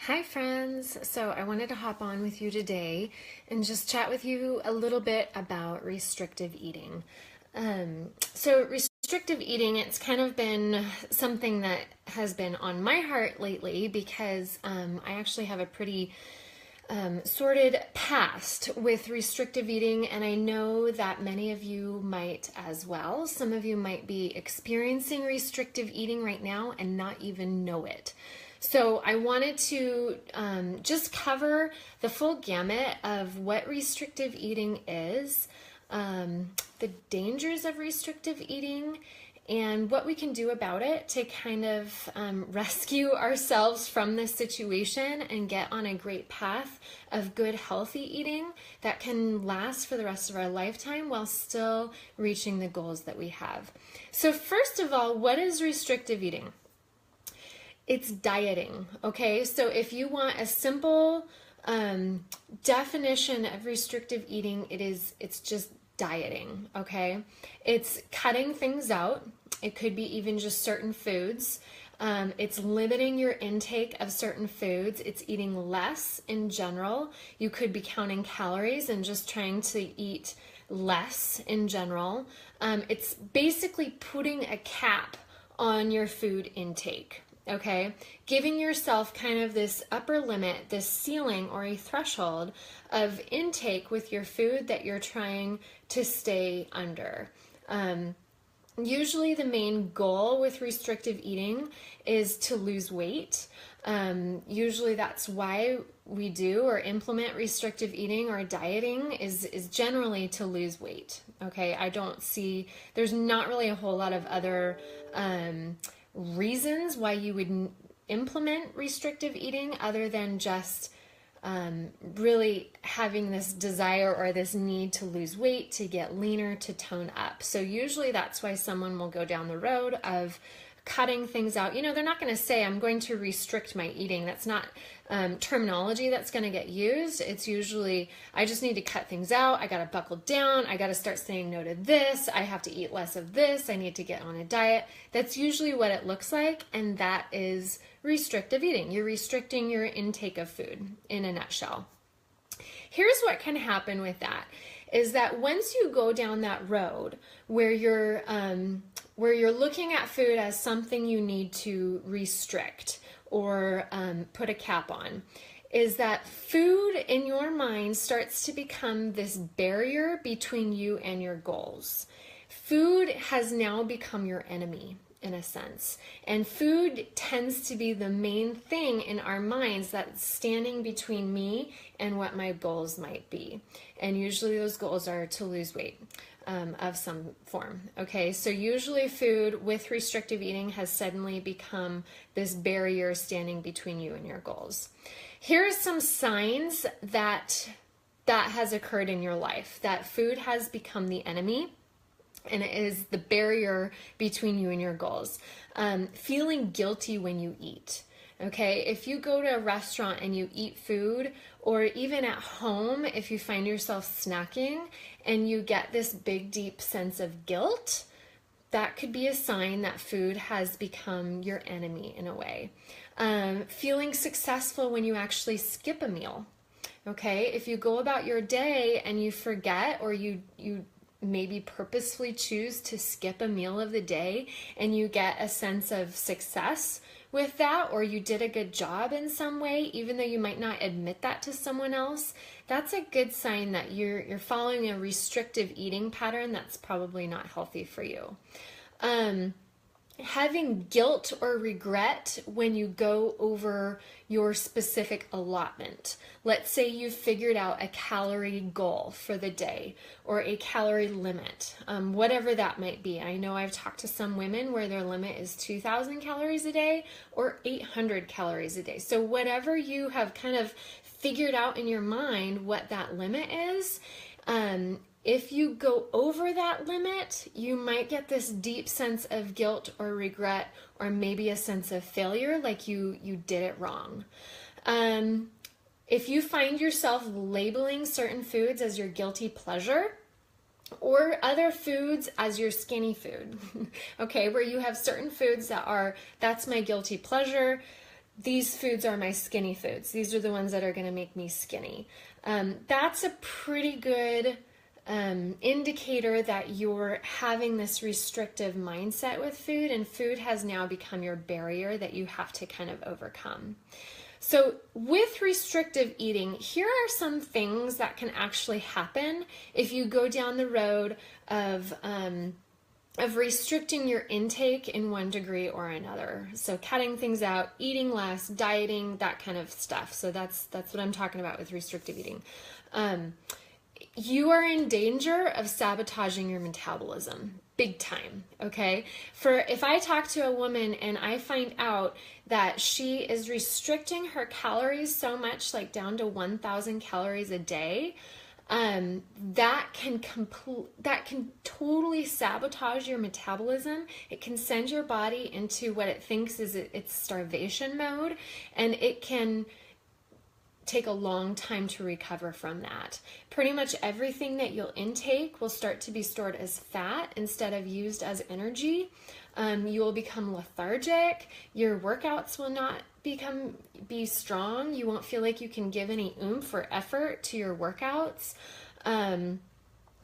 Hi friends! So I wanted to hop on with you today and just chat with you a little bit about restrictive eating. So restrictive eating, it's kind of been something that has been on my heart lately because I actually have a pretty sordid past with restrictive eating, and I know that many of you might as well. Some of you might be experiencing restrictive eating right now and not even know it. So I wanted to just cover the full gamut of what restrictive eating is, the dangers of restrictive eating, and what we can do about it to kind of rescue ourselves from this situation and get on a great path of good, healthy eating that can last for the rest of our lifetime while still reaching the goals that we have. So first of all, what is restrictive eating? It's dieting, okay? So if you want a simple definition of restrictive eating, it's just dieting, okay? It's cutting things out. It could be even just certain foods. It's limiting your intake of certain foods. It's eating less in general. You could be counting calories and just trying to eat less in general. It's basically putting a cap on your food intake. Okay, giving yourself kind of this upper limit, this ceiling or a threshold of intake with your food that you're trying to stay under. Usually the main goal with restrictive eating is to lose weight. Usually that's why we do or implement restrictive eating or dieting is generally to lose weight. Okay, there's not really a whole lot of other reasons why you would implement restrictive eating other than just really having this desire or this need to lose weight, to get leaner, to tone up. So usually that's why someone will go down the road of cutting things out. You know, they're not going to say, I'm going to restrict my eating. That's not terminology that's going to get used. It's usually, I just need to cut things out. I got to buckle down. I got to start saying no to this. I have to eat less of this. I need to get on a diet. That's usually what it looks like. And that is restrictive eating. You're restricting your intake of food in a nutshell. Here's what can happen with that is that once you go down that road where you're looking at food as something you need to restrict or put a cap on, is that food in your mind starts to become this barrier between you and your goals. Food has now become your enemy in a sense. And food tends to be the main thing in our minds that's standing between me and what my goals might be. And usually those goals are to lose weight of some form. Okay, so usually food with restrictive eating has suddenly become this barrier standing between you and your goals. Here are some signs that has occurred in your life, that food has become the enemy. And it is the barrier between you and your goals. Feeling guilty when you eat. Okay, if you go to a restaurant and you eat food, or even at home, if you find yourself snacking and you get this big, deep sense of guilt, that could be a sign that food has become your enemy in a way. Feeling successful when you actually skip a meal. Okay, if you go about your day and you forget, or you maybe purposefully choose to skip a meal of the day and you get a sense of success with that, or you did a good job in some way, even though you might not admit that to someone else, that's a good sign that you're following a restrictive eating pattern that's probably not healthy for you. Having guilt or regret when you go over your specific allotment. Let's say you've figured out a calorie goal for the day or a calorie limit, whatever that might be. I know I've talked to some women where their limit is 2,000 calories a day or 800 calories a day. So whatever you have kind of figured out in your mind what that limit is, if you go over that limit, you might get this deep sense of guilt or regret, or maybe a sense of failure, like you did it wrong. If you find yourself labeling certain foods as your guilty pleasure, or other foods as your skinny food, okay, where you have certain foods that's my guilty pleasure, these foods are my skinny foods. These are the ones that are going to make me skinny. That's a pretty good indicator that you're having this restrictive mindset with food, and food has now become your barrier that you have to kind of overcome. So with restrictive eating, here are some things that can actually happen if you go down the road of restricting your intake in one degree or another. So cutting things out, eating less, dieting, that kind of stuff. So that's what I'm talking about with restrictive eating. You are in danger of sabotaging your metabolism big time, okay? If I talk to a woman and I find out that she is restricting her calories so much, like down to 1,000 calories a day, that can totally sabotage your metabolism. It can send your body into what it thinks is its starvation mode, and it can take a long time to recover from that. Pretty much everything that you'll intake will start to be stored as fat instead of used as energy. You will become lethargic. Your workouts will not be strong. You won't feel like you can give any oomph or effort to your workouts.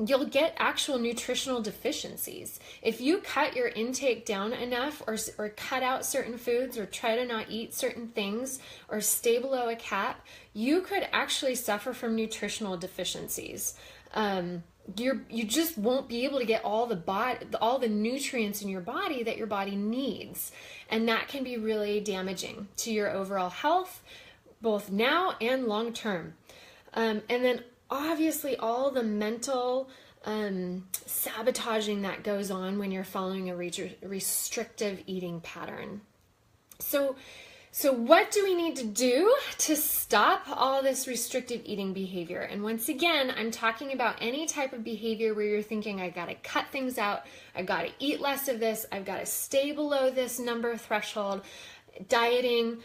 You'll get actual nutritional deficiencies. If you cut your intake down enough or cut out certain foods or try to not eat certain things or stay below a cap, you could actually suffer from nutritional deficiencies. You just won't be able to get all the nutrients in your body that your body needs. And that can be really damaging to your overall health, both now and long term. And then obviously all the mental sabotaging that goes on when you're following a restrictive eating pattern. So what do we need to do to stop all this restrictive eating behavior? And once again, I'm talking about any type of behavior where you're thinking, I got to cut things out, I got to eat less of this, I've got to stay below this number threshold, dieting,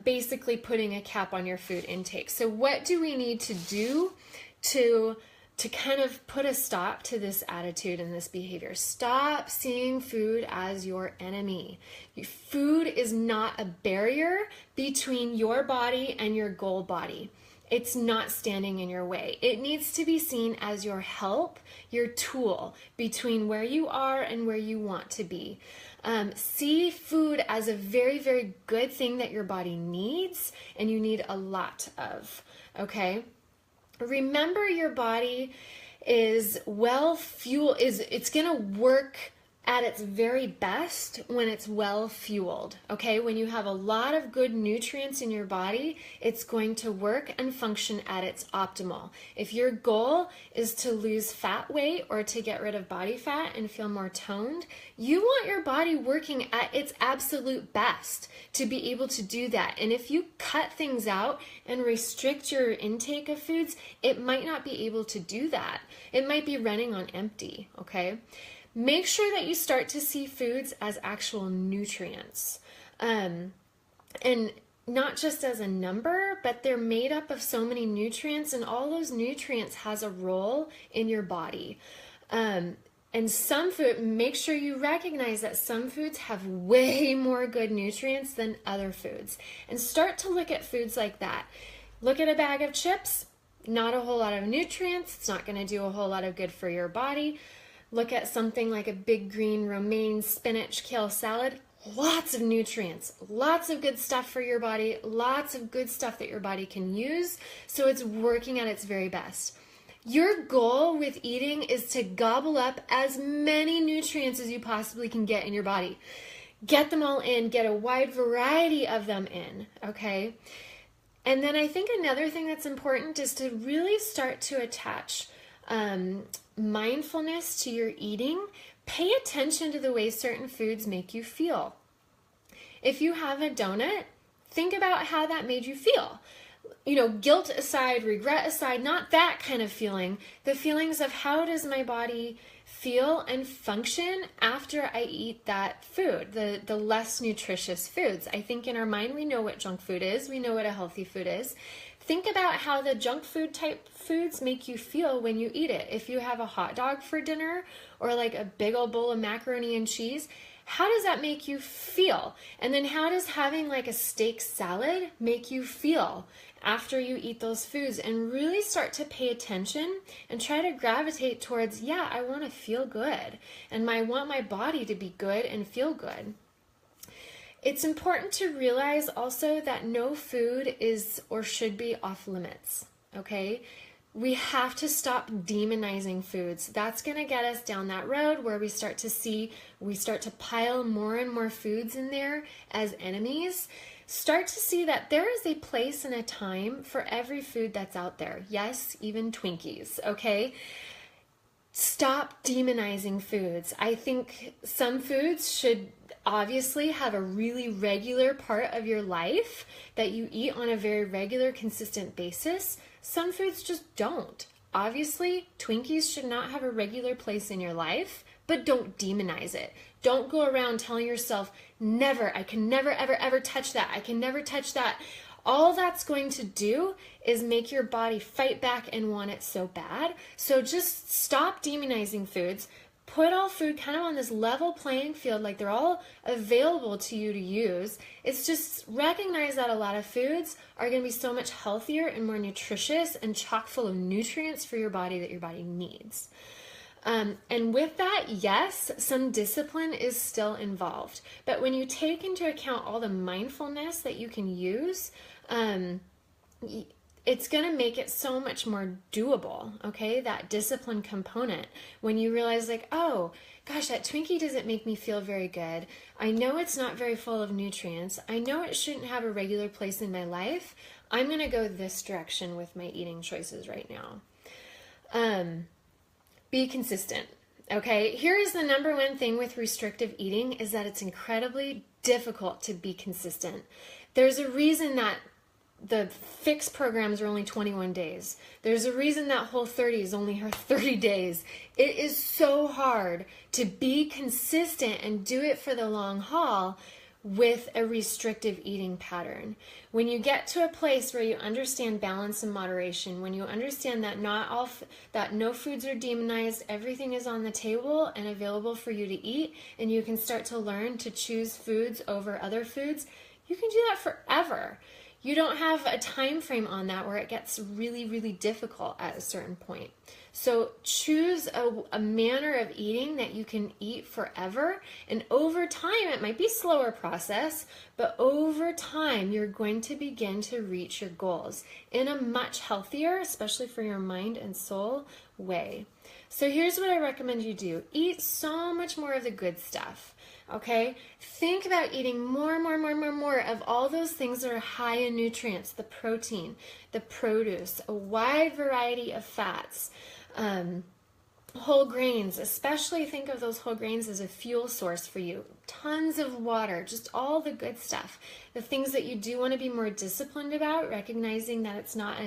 basically putting a cap on your food intake. So what do we need to do to kind of put a stop to this attitude and this behavior? Stop seeing food as your enemy. Food is not a barrier between your body and your goal body. It's not standing in your way. It needs to be seen as your help, your tool between where you are and where you want to be. See food as a very, very good thing that your body needs and you need a lot of, okay? Remember, your body is it's going to work at its very best when it's well fueled, okay? When you have a lot of good nutrients in your body, it's going to work and function at its optimal. If your goal is to lose fat weight or to get rid of body fat and feel more toned, you want your body working at its absolute best to be able to do that. And if you cut things out and restrict your intake of foods, it might not be able to do that. It might be running on empty, okay? Make sure that you start to see foods as actual nutrients, and not just as a number, but they're made up of so many nutrients, and all those nutrients has a role in your body. And some food, make sure you recognize that some foods have way more good nutrients than other foods, and start to look at foods like that. Look at a bag of chips, not a whole lot of nutrients. It's not going to do a whole lot of good for your body. Look at something like a big green romaine spinach kale salad. Lots of nutrients, lots of good stuff for your body, lots of good stuff that your body can use, so it's working at its very best. Your goal with eating is to gobble up as many nutrients as you possibly can get in your body. Get them all in, get a wide variety of them in, okay? And then I think another thing that's important is to really start to attach mindfulness to your eating. Pay attention to the way certain foods make you feel. If you have a donut, think about how that made you feel. You know, guilt aside, regret aside, not that kind of feeling. The feelings of how does my body feel and function after I eat that food, the less nutritious foods. I think in our mind we know what junk food is. We know what a healthy food is. Think about how the junk food type foods make you feel when you eat it. If you have a hot dog for dinner or like a big old bowl of macaroni and cheese, How does that make you feel? And then how does having like a steak salad make you feel after you eat those foods? And really start to pay attention and try to gravitate towards, yeah, I want to feel good. And I want my body to be good and feel good. It's important to realize also that no food is or should be off limits, okay? We have to stop demonizing foods. That's going to get us down that road where we start to pile more and more foods in there as enemies. Start to see that there is a place and a time for every food that's out there. Yes, even Twinkies, okay? Stop demonizing foods. I think some foods should obviously have a really regular part of your life that you eat on a very regular, consistent basis. Some foods just don't. Obviously, Twinkies should not have a regular place in your life, but don't demonize it. Don't go around telling yourself, never, I can never, ever, ever touch that. I can never touch that. All that's going to do is make your body fight back and want it so bad. So just stop demonizing foods. Put all food kind of on this level playing field, like they're all available to you to use. It's just recognize that a lot of foods are going to be so much healthier and more nutritious and chock full of nutrients for your body that your body needs. And with that, yes, some discipline is still involved. But when you take into account all the mindfulness that you can use, it's going to make it so much more doable, okay? That discipline component. When you realize like, oh, gosh, that Twinkie doesn't make me feel very good. I know it's not very full of nutrients. I know it shouldn't have a regular place in my life. I'm going to go this direction with my eating choices right now. Be consistent, okay? Here is the number one thing with restrictive eating is that it's incredibly difficult to be consistent. There's a reason that the fix programs are only 21 days. There's a reason that Whole30 is only 30 days. It is so hard to be consistent and do it for the long haul with a restrictive eating pattern. When you get to a place where you understand balance and moderation, when you understand that that no foods are demonized, everything is on the table and available for you to eat, and you can start to learn to choose foods over other foods, you can do that forever. You don't have a time frame on that where it gets really, really difficult at a certain point. So choose a manner of eating that you can eat forever. And over time, it might be a slower process, but over time, you're going to begin to reach your goals in a much healthier, especially for your mind and soul, way. So here's what I recommend you do. Eat so much more of the good stuff. Okay, think about eating more of all those things that are high in nutrients, the protein, the produce, a wide variety of fats, whole grains, especially think of those whole grains as a fuel source for you, tons of water, just all the good stuff. The things that you do want to be more disciplined about, recognizing that it's not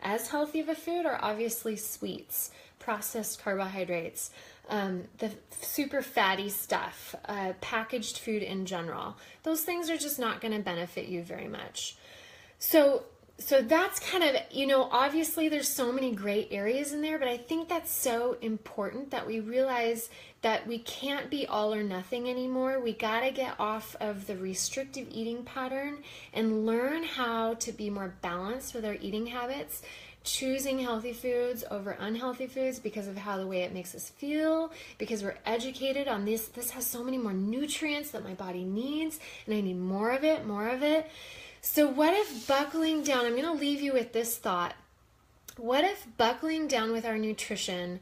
as healthy of a food, are obviously sweets, processed carbohydrates, the super fatty stuff, packaged food in general. Those things are just not going to benefit you very much. So that's kind of, obviously there's so many gray areas in there, but I think that's so important that we realize that we can't be all or nothing anymore. We got to get off of the restrictive eating pattern and learn how to be more balanced with our eating habits, choosing healthy foods over unhealthy foods because of how the way it makes us feel, because we're educated on this has so many more nutrients that my body needs, and I need more of it. So what if buckling down, I'm going to leave you with this thought. What if buckling down with our nutrition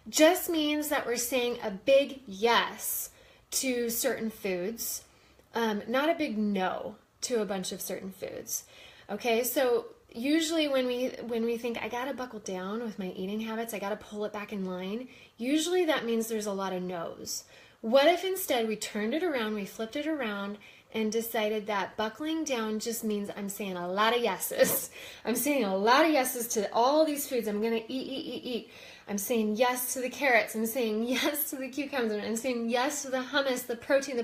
just means that we're saying a big yes to certain foods, not a big no to a bunch of certain foods? Okay, so usually when we think I gotta buckle down with my eating habits, I gotta pull it back in line, usually that means there's a lot of no's. What if instead we turned it around, we flipped it around, and decided that buckling down just means I'm saying a lot of yeses. I'm saying a lot of yeses to all these foods. I'm gonna eat. I'm saying yes to the carrots. I'm saying yes to the cucumbers. I'm saying yes to the hummus, the protein,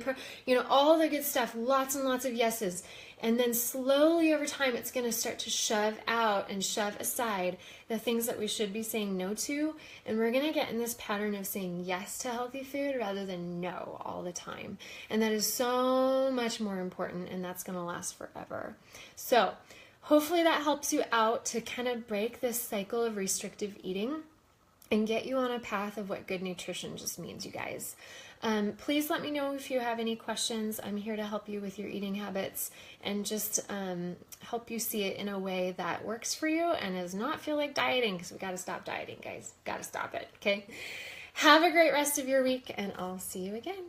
all the good stuff, lots and lots of yeses. And then slowly over time, it's going to start to shove out and shove aside the things that we should be saying no to. And we're going to get in this pattern of saying yes to healthy food rather than no all the time. And that is so much more important, and that's going to last forever. So hopefully that helps you out to kind of break this cycle of restrictive eating and get you on a path of what good nutrition just means, you guys. Please let me know if you have any questions. I'm here to help you with your eating habits and just help you see it in a way that works for you and does not feel like dieting, because we got to stop dieting, guys. Got to stop it, okay? Have a great rest of your week, and I'll see you again.